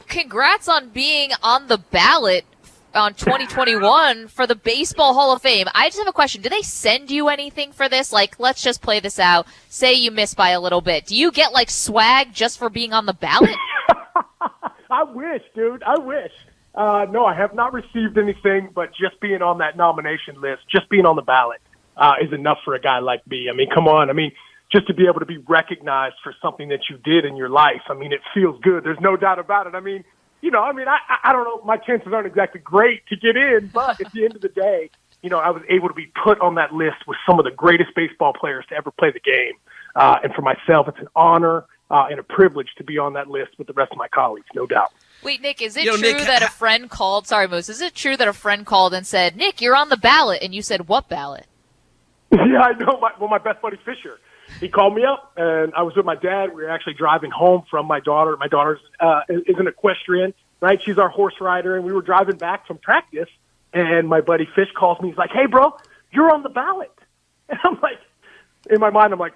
Congrats on being on the ballot on 2021 for the Baseball Hall of Fame. I just have a question. Do they send you anything for this? Like, let's just play this out. Say you miss by a little bit. Do you get, like, swag just for being on the ballot? I wish, dude. I wish. No, I have not received anything, but just being on that nomination list, just being on the ballot is enough for a guy like me. I mean, come on. I mean, just to be able to be recognized for something that you did in your life, I mean, it feels good. There's no doubt about it. I mean, I don't know. My chances aren't exactly great to get in, but at the end of the day, I was able to be put on that list with some of the greatest baseball players to ever play the game. And for myself, it's an honor and a privilege to be on that list with the rest of my colleagues, no doubt. Wait, Nick, is it true that a friend called? Sorry, Moose. Is it true that a friend called and said, "Nick, you're on the ballot," and you said, "What ballot?" Yeah, I know. My best buddy Swisher. He called me up, and I was with my dad. We were actually driving home from my daughter. My daughter is an equestrian, right? She's our horse rider, and we were driving back from practice, and my buddy Fish calls me. He's like, "Hey, bro, you're on the ballot." And I'm like, in my mind, I'm like,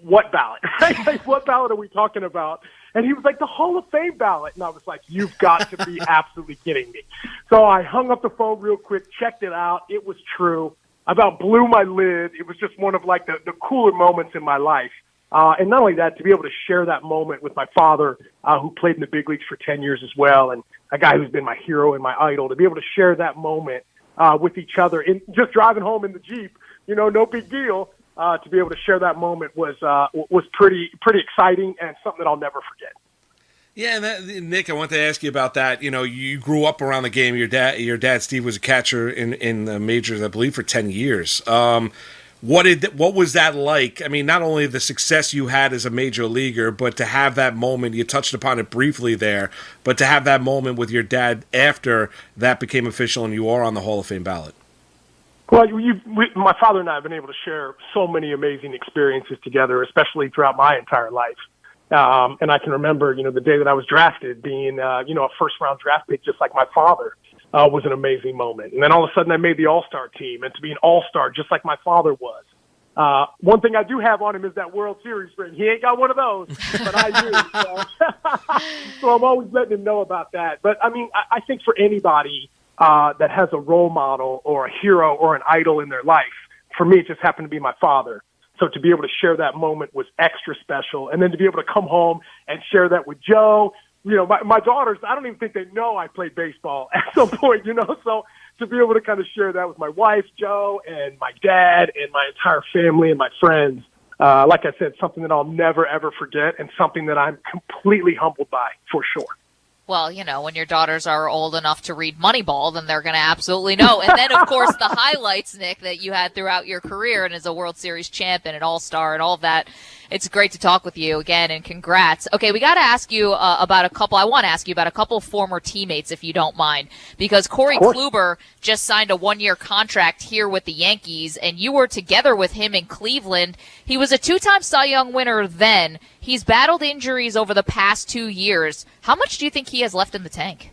what ballot? Right? Like, what ballot are we talking about? And he was like, the Hall of Fame ballot. And I was like, you've got to be absolutely kidding me. So I hung up the phone real quick, checked it out. It was true. I about blew my lid. It was just one of like the cooler moments in my life. And not only that, to be able to share that moment with my father, who played in the big leagues for 10 years as well, and a guy who's been my hero and my idol, to be able to share that moment with each other and just driving home in the Jeep, no big deal. To be able to share that moment was pretty exciting and something that I'll never forget. Yeah, and Nick, I want to ask you about that. You grew up around the game. Your dad, Steve, was a catcher in the majors, I believe, for 10 years. What was that like? I mean, not only the success you had as a major leaguer, but to have that moment, you touched upon it briefly there, but to have that moment with your dad after that became official and you are on the Hall of Fame ballot. Well, my father and I have been able to share so many amazing experiences together, especially throughout my entire life. And I can remember, the day that I was drafted being, a first-round draft pick just like my father was an amazing moment. And then all of a sudden I made the All-Star team, and to be an All-Star just like my father was. One thing I do have on him is that World Series ring. He ain't got one of those, but I do. So I'm always letting him know about that. But, I mean, I think for anybody that has a role model or a hero or an idol in their life, for me, it just happened to be my father. So to be able to share that moment was extra special. And then to be able to come home and share that with Joe, my daughters, I don't even think they know I played baseball at some point, so to be able to kind of share that with my wife, Joe, and my dad and my entire family and my friends, like I said, something that I'll never, ever forget and something that I'm completely humbled by for sure. Well, when your daughters are old enough to read Moneyball, then they're going to absolutely know. And then, of course, the highlights, Nick, that you had throughout your career and as a World Series champ and an All-Star and all of that. It's great to talk with you again, and congrats. Okay, we got to ask you I want to ask you about a couple of former teammates, if you don't mind, because Corey Kluber just signed a 1-year contract here with the Yankees, and you were together with him in Cleveland. He was a 2-time Cy Young winner then. He's battled injuries over the past 2 years. How much do you think he has left in the tank?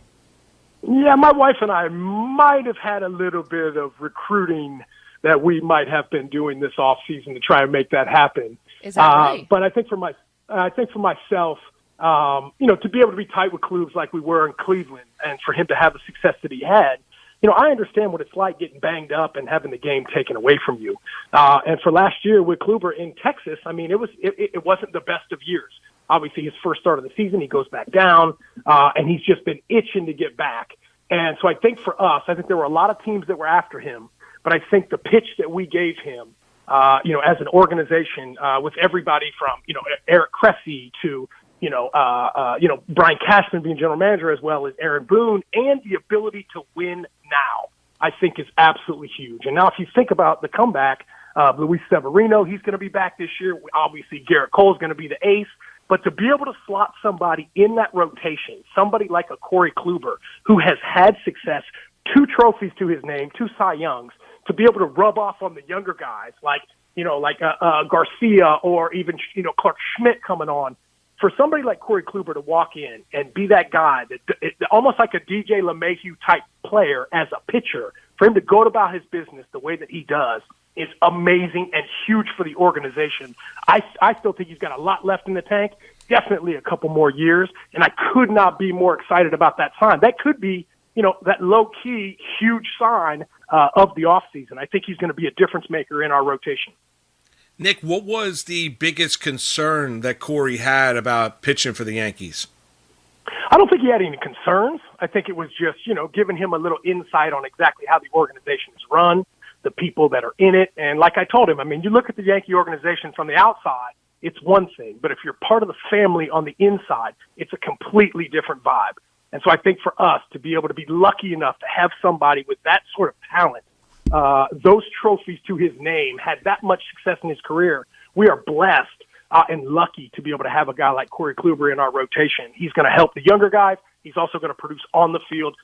Yeah, my wife and I might have had a little bit of recruiting that we might have been doing this off season to try and make that happen. Is that right? But I think for myself, to be able to be tight with Klubs like we were in Cleveland, and for him to have the success that he had, I understand what it's like getting banged up and having the game taken away from you. And for last year with Kluber in Texas, I mean, it wasn't the best of years. Obviously, his first start of the season, he goes back down, and he's just been itching to get back. And so I think for us, I think there were a lot of teams that were after him, but I think the pitch that we gave him, as an organization, with everybody from, Eric Cressy to, Brian Cashman being general manager, as well as Aaron Boone, and the ability to win now, I think is absolutely huge. And now if you think about the comeback, Luis Severino, he's going to be back this year. Obviously, Garrett Cole is going to be the ace. But to be able to slot somebody in that rotation, somebody like a Corey Kluber, who has had success, 2 trophies to his name, 2 Cy Youngs, to be able to rub off on the younger guys like Garcia or even, Clark Schmidt coming on, for somebody like Corey Kluber to walk in and be that guy, almost like a DJ LeMahieu type player as a pitcher, for him to go about his business the way that he does is amazing and huge for the organization. I still think he's got a lot left in the tank, definitely a couple more years, and I could not be more excited about that sign. That could be, that low-key, huge sign of the offseason. I think he's going to be a difference maker in our rotation. Nick, what was the biggest concern that Corey had about pitching for the Yankees? I don't think he had any concerns. I think it was just, giving him a little insight on exactly how the organization is run, the people that are in it. And like I told him, you look at the Yankee organization from the outside, it's one thing. But if you're part of the family on the inside, it's a completely different vibe. And so I think for us to be able to be lucky enough to have somebody with that sort of talent, those trophies to his name, had that much success in his career, we are blessed and lucky to be able to have a guy like Corey Kluber in our rotation. He's going to help the younger guys. He's also going to produce on the field.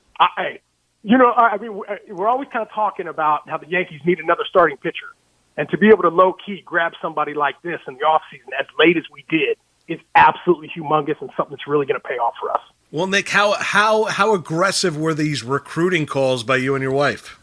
We're always kind of talking about how the Yankees need another starting pitcher. And to be able to low-key grab somebody like this in the offseason as late as we did is absolutely humongous and something that's really going to pay off for us. Well, Nick, how aggressive were these recruiting calls by you and your wife?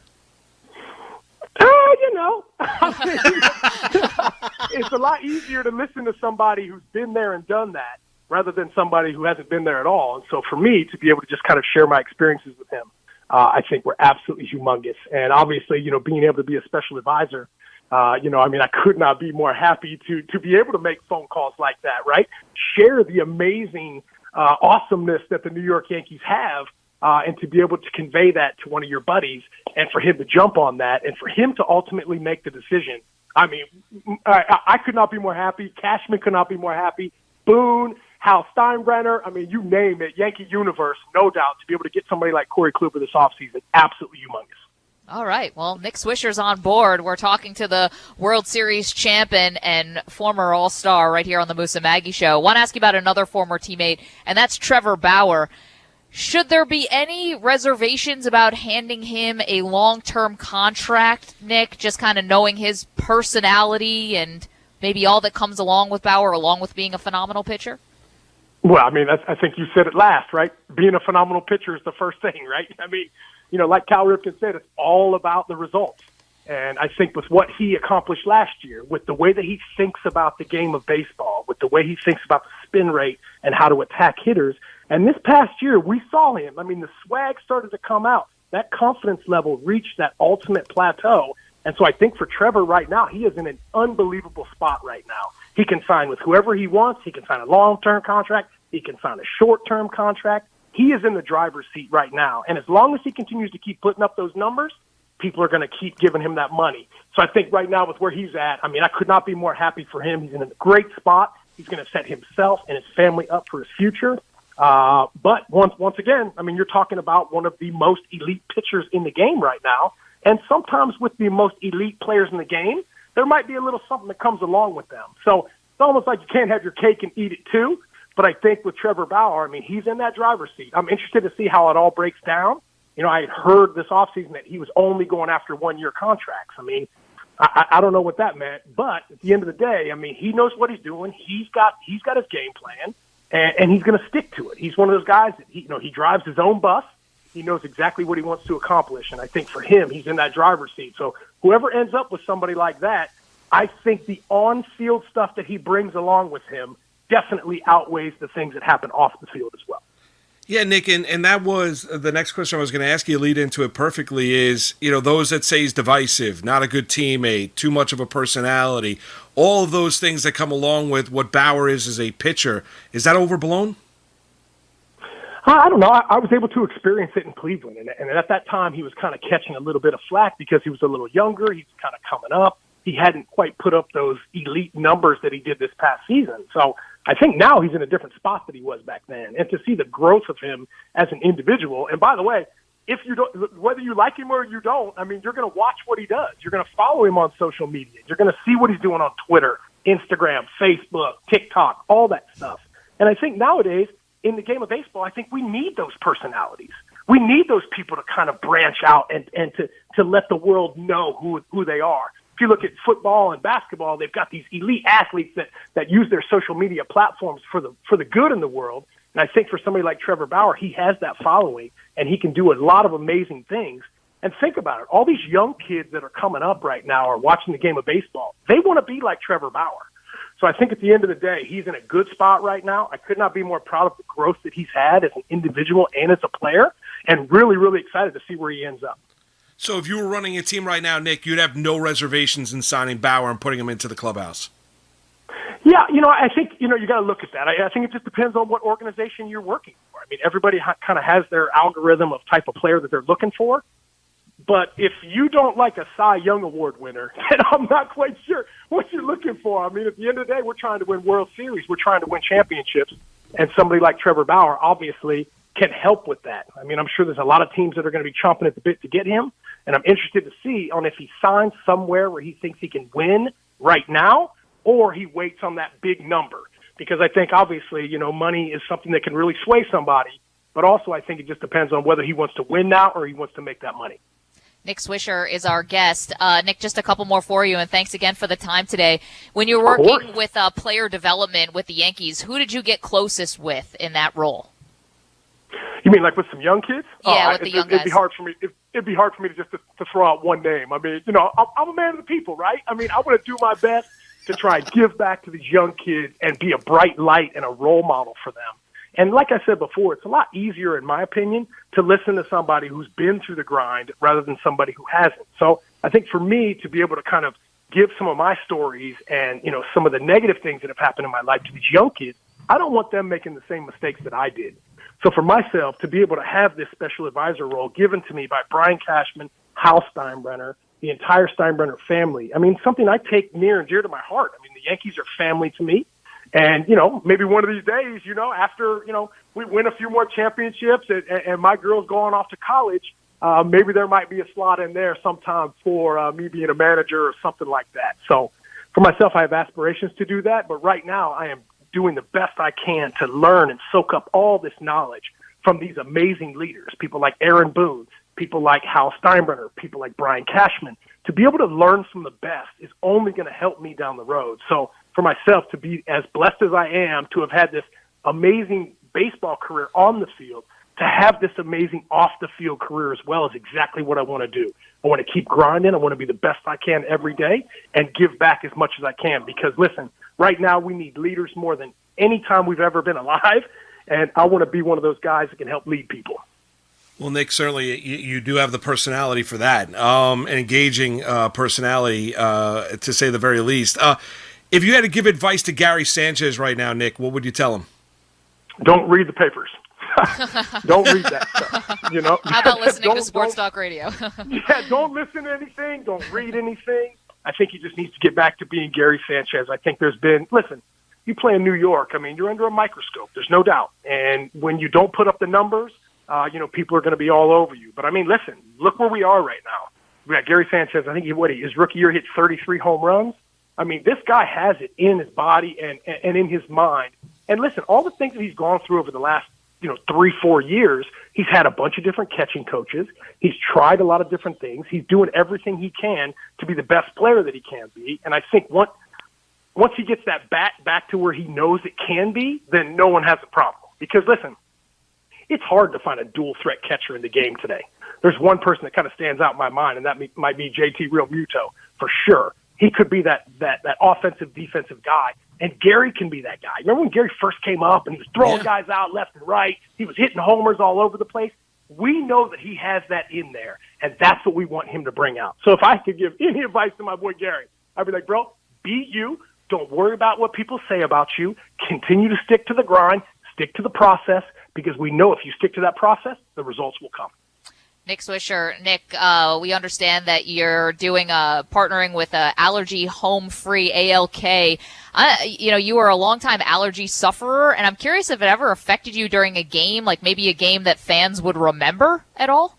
It's a lot easier to listen to somebody who's been there and done that rather than somebody who hasn't been there at all. And so for me to be able to just kind of share my experiences with him, I think were absolutely humongous. And obviously, being able to be a special advisor, I could not be more happy to be able to make phone calls like that, right? Share the amazing awesomeness that the New York Yankees have, and to be able to convey that to one of your buddies and for him to jump on that and for him to ultimately make the decision. I could not be more happy. Cashman could not be more happy. Boone, Hal Steinbrenner, you name it, Yankee universe, no doubt, to be able to get somebody like Corey Kluber this offseason, absolutely humongous. All right. Well, Nick Swisher's on board. We're talking to the World Series champion and former All-Star right here on the Moose and Maggie Show. I want to ask you about another former teammate, and that's Trevor Bauer. Should there be any reservations about handing him a long-term contract, Nick, just kind of knowing his personality and maybe all that comes along with Bauer, along with being a phenomenal pitcher? Well, I think you said it last, right? Being a phenomenal pitcher is the first thing, right? Like Cal Ripken said, it's all about the results. And I think with what he accomplished last year, with the way that he thinks about the game of baseball, with the way he thinks about the spin rate and how to attack hitters, and this past year we saw him. The swag started to come out. That confidence level reached that ultimate plateau. And so I think for Trevor right now, he is in an unbelievable spot right now. He can sign with whoever he wants. He can sign a long-term contract. He can sign a short-term contract. He is in the driver's seat right now. And as long as he continues to keep putting up those numbers, people are going to keep giving him that money. So I think right now with where he's at, I could not be more happy for him. He's in a great spot. He's going to set himself and his family up for his future. But once again, you're talking about one of the most elite pitchers in the game right now. And sometimes with the most elite players in the game, there might be a little something that comes along with them. So it's almost like you can't have your cake and eat it too. But I think with Trevor Bauer, he's in that driver's seat. I'm interested to see how it all breaks down. I had heard this offseason that he was only going after one-year contracts. I don't know what that meant, but at the end of the day, he knows what he's doing. He's got his game plan, and he's going to stick to it. He's one of those guys that he drives his own bus. He knows exactly what he wants to accomplish, and I think for him, he's in that driver's seat. So whoever ends up with somebody like that, I think the on-field stuff that he brings along with him definitely outweighs the things that happen off the field as well. Yeah, Nick, and that was the next question I was going to ask you, lead into it perfectly, is, those that say he's divisive, not a good teammate, too much of a personality, all of those things that come along with what Bauer is as a pitcher, is that overblown? I don't know. I was able to experience it in Cleveland, and at that time he was kind of catching a little bit of flack because he was a little younger. He was kind of coming up. He hadn't quite put up those elite numbers that he did this past season. So I think now he's in a different spot than he was back then. And to see the growth of him as an individual, and by the way, if you don't, whether you like him or you don't, you're going to watch what he does. You're going to follow him on social media. You're going to see what he's doing on Twitter, Instagram, Facebook, TikTok, all that stuff. And I think nowadays in the game of baseball, I think we need those personalities. We need those people to kind of branch out and to let the world know who they are. If you look at football and basketball, they've got these elite athletes that use their social media platforms for the good in the world. And I think for somebody like Trevor Bauer, he has that following, and he can do a lot of amazing things. And think about it. All these young kids that are coming up right now are watching the game of baseball. They want to be like Trevor Bauer. So I think at the end of the day, he's in a good spot right now. I could not be more proud of the growth that he's had as an individual and as a player, and really, really excited to see where he ends up. So if you were running a team right now, Nick, you'd have no reservations in signing Bauer and putting him into the clubhouse. Yeah, I think, you got to look at that. I think it just depends on what organization you're working for. I mean, everybody kind of has their algorithm of type of player that they're looking for. But if you don't like a Cy Young Award winner, then I'm not quite sure what you're looking for. I mean, at the end of the day, we're trying to win World Series. We're trying to win championships. And somebody like Trevor Bauer obviously can help with that. I mean, I'm sure there's a lot of teams that are going to be chomping at the bit to get him. And I'm interested to see on if he signs somewhere where he thinks he can win right now, or he waits on that big number. Because I think, obviously, money is something that can really sway somebody. But also I think it just depends on whether he wants to win now or he wants to make that money. Nick Swisher is our guest. Nick, just a couple more for you, and thanks again for the time today. When you're working with player development with the Yankees, who did you get closest with in that role? You mean like with some young kids? Yeah, with the young guys. It'd be hard for me. It'd be hard for me to just to throw out one name. I mean, I'm a man of the people, right? I mean, I want to do my best to try and give back to these young kids and be a bright light and a role model for them. And like I said before, it's a lot easier, in my opinion, to listen to somebody who's been through the grind rather than somebody who hasn't. So I think for me to be able to kind of give some of my stories and, some of the negative things that have happened in my life to these young kids, I don't want them making the same mistakes that I did. So for myself, to be able to have this special advisor role given to me by Brian Cashman, Hal Steinbrenner, the entire Steinbrenner family, I mean, something I take near and dear to my heart. I mean, the Yankees are family to me. And, maybe one of these days, after, we win a few more championships and my girl's going off to college, maybe there might be a slot in there sometime for me being a manager or something like that. So for myself, I have aspirations to do that. But right now I am doing the best I can to learn and soak up all this knowledge from these amazing leaders, people like Aaron Boone, people like Hal Steinbrenner, people like Brian Cashman. To be able to learn from the best is only going to help me down the road. So for myself to be as blessed as I am to have had this amazing baseball career on the field, to have this amazing off-the-field career as well is exactly what I want to do. I want to keep grinding. I want to be the best I can every day and give back as much as I can because, listen, right now we need leaders more than any time we've ever been alive, and I want to be one of those guys that can help lead people. Well, Nick, certainly you do have the personality for that, an engaging personality, to say the very least. If you had to give advice to Gary Sanchez right now, Nick, what would you tell him? Don't read the papers. Don't read that stuff, How about listening to Sports Talk Radio? Yeah, don't listen to anything. Don't read anything. I think he just needs to get back to being Gary Sanchez. I think listen, you play in New York. I mean, you're under a microscope. There's no doubt. And when you don't put up the numbers, people are going to be all over you. But, I mean, listen, look where we are right now. We got Gary Sanchez. I think his rookie year hit 33 home runs. I mean, this guy has it in his body and in his mind. And listen, all the things that he's gone through over the last, 3-4 years, he's had a bunch of different catching coaches. He's tried a lot of different things. He's doing everything he can to be the best player that he can be. And I think once he gets that bat back to where he knows it can be, then no one has a problem. Because, listen, it's hard to find a dual-threat catcher in the game today. There's one person that kind of stands out in my mind, and that might be JT Real Muto for sure. He could be that offensive, defensive guy, and Gary can be that guy. Remember when Gary first came up and he was throwing guys out left and right? He was hitting homers all over the place. We know that he has that in there, and that's what we want him to bring out. So if I could give any advice to my boy Gary, I'd be like, bro, be you. Don't worry about what people say about you. Continue to stick to the grind, stick to the process, because we know if you stick to that process, the results will come. Nick Swisher. Nick, we understand that you're doing partnering with Allergy Home Free, ALK. You were a longtime allergy sufferer, and I'm curious if it ever affected you during a game, like maybe a game that fans would remember at all?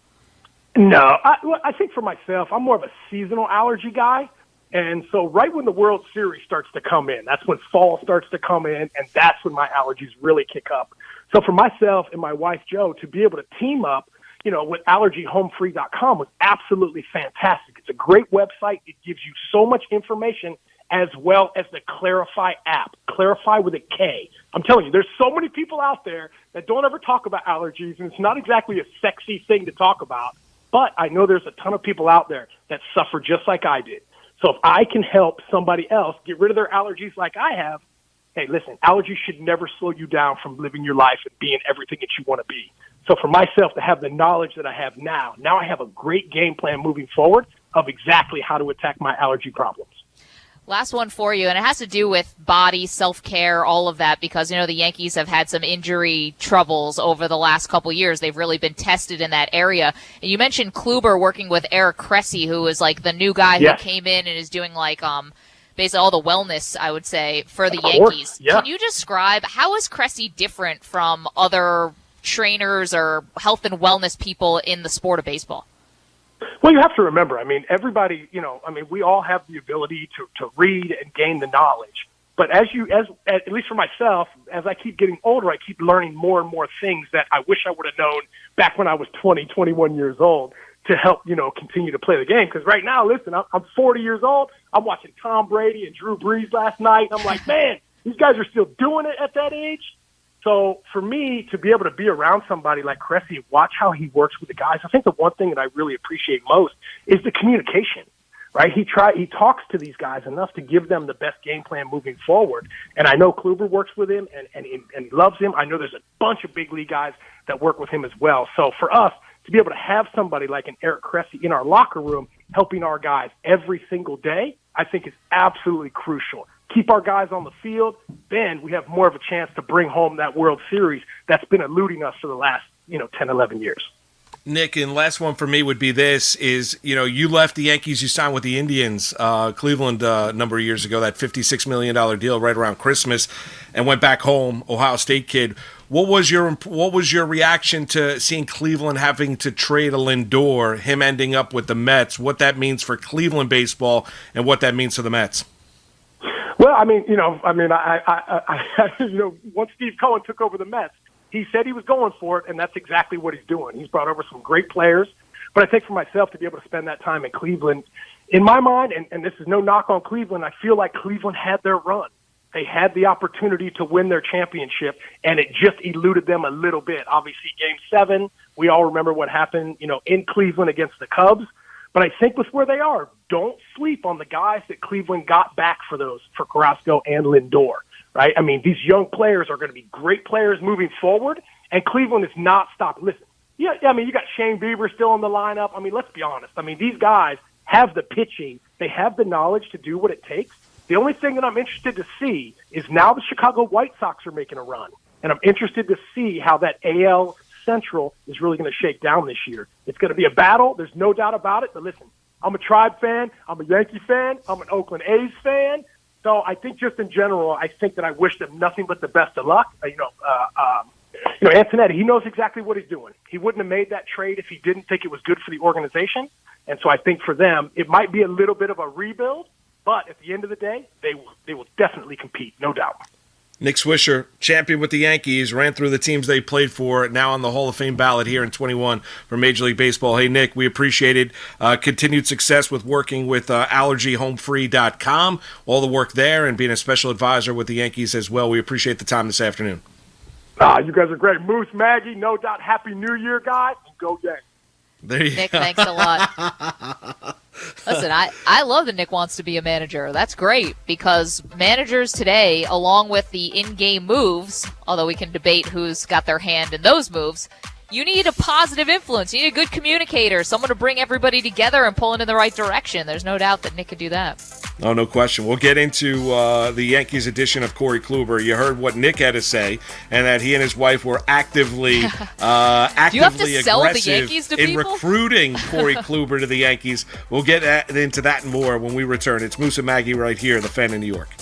No. I think for myself, I'm more of a seasonal allergy guy. And so right when the World Series starts to come in, that's when fall starts to come in, and that's when my allergies really kick up. So for myself and my wife, Joe, to be able to team up, with allergyhomefree.com was absolutely fantastic. It's a great website. It gives you so much information as well as the Clarify app. Clarify with a K. I'm telling you, there's so many people out there that don't ever talk about allergies, and it's not exactly a sexy thing to talk about, but I know there's a ton of people out there that suffer just like I did. So if I can help somebody else get rid of their allergies like I have, hey, listen, allergies should never slow you down from living your life and being everything that you want to be. So for myself to have the knowledge that I have now I have a great game plan moving forward of exactly how to attack my allergy problems. Last one for you, and it has to do with body, self-care, all of that, because, the Yankees have had some injury troubles over the last couple years. They've really been tested in that area. And you mentioned Kluber working with Eric Cressey, who is like the new guy who came in and is doing basically all the wellness, I would say, for the Yankees. Yeah. Can you describe how is Cressey different from other trainers or health and wellness people in the sport of baseball? Well, you have to remember, everybody, we all have the ability to read and gain the knowledge. But at least for myself, as I keep getting older, I keep learning more and more things that I wish I would have known back when I was 20, 21 years old to help, continue to play the game. Because right now, listen, I'm 40 years old. I'm watching Tom Brady and Drew Brees last night. And I'm like, man, these guys are still doing it at that age. So for me to be able to be around somebody like Cressey, watch how he works with the guys, I think the one thing that I really appreciate most is the communication, right? He talks to these guys enough to give them the best game plan moving forward. And I know Kluber works with him and he loves him. I know there's a bunch of big league guys that work with him as well. So for us to be able to have somebody like an Eric Cressey in our locker room helping our guys every single day, I think is absolutely crucial. Keep our guys on the field, then we have more of a chance to bring home that World Series that's been eluding us for the last, 10, 11 years. Nick, and last one for me would be this is, you left the Yankees, you signed with the Indians, Cleveland a number of years ago, that $56 million deal right around Christmas, and went back home, Ohio State kid. What was your reaction to seeing Cleveland having to trade a Lindor, him ending up with the Mets, what that means for Cleveland baseball and what that means for the Mets? Well, once Steve Cohen took over the Mets, he said he was going for it, and that's exactly what he's doing. He's brought over some great players. But I think for myself to be able to spend that time in Cleveland, in my mind, and this is no knock on Cleveland, I feel like Cleveland had their run. They had the opportunity to win their championship, and it just eluded them a little bit. Obviously, Game 7, we all remember what happened, in Cleveland against the Cubs. But I think with where they are, don't sleep on the guys that Cleveland got back for Carrasco and Lindor, right? These young players are going to be great players moving forward, and Cleveland is not stopping. Listen, you got Shane Bieber still in the lineup. Let's be honest. These guys have the pitching. They have the knowledge to do what it takes. The only thing that I'm interested to see is now the Chicago White Sox are making a run, and I'm interested to see how that AL Central is really going to shake down this year. It's going to be a battle. There's no doubt about it. But listen, I'm a Tribe fan. I'm a Yankee fan. I'm an Oakland A's fan. So I think just in general, I think that I wish them nothing but the best of luck. Antonetti, he knows exactly what he's doing. He wouldn't have made that trade if he didn't think it was good for the organization. And so I think for them, it might be a little bit of a rebuild, but at the end of the day, they will definitely compete, no doubt. Nick Swisher, champion with the Yankees, ran through the teams they played for, now on the Hall of Fame ballot here in 21 for Major League Baseball. Hey, Nick, we appreciate it. Continued success with working with AllergyHomeFree.com, all the work there, and being a special advisor with the Yankees as well. We appreciate the time this afternoon. You guys are great. Moose, Maggie, no doubt. Happy New Year, guys. Go Yankees. There you Nick, thanks a lot. Listen, I love that Nick wants to be a manager. That's great because managers today, along with the in-game moves, although we can debate who's got their hand in those moves, you need a positive influence. You need a good communicator, someone to bring everybody together and pull in the right direction. There's no doubt that Nick could do that. Oh, no question. We'll get into the Yankees edition of Corey Kluber. You heard what Nick had to say, and that he and his wife were actively Do you have to sell the aggressive Yankees to in people? recruiting Corey Kluber to the Yankees. We'll get into that and more when we return. It's Moose and Maggie right here, the Fan in New York.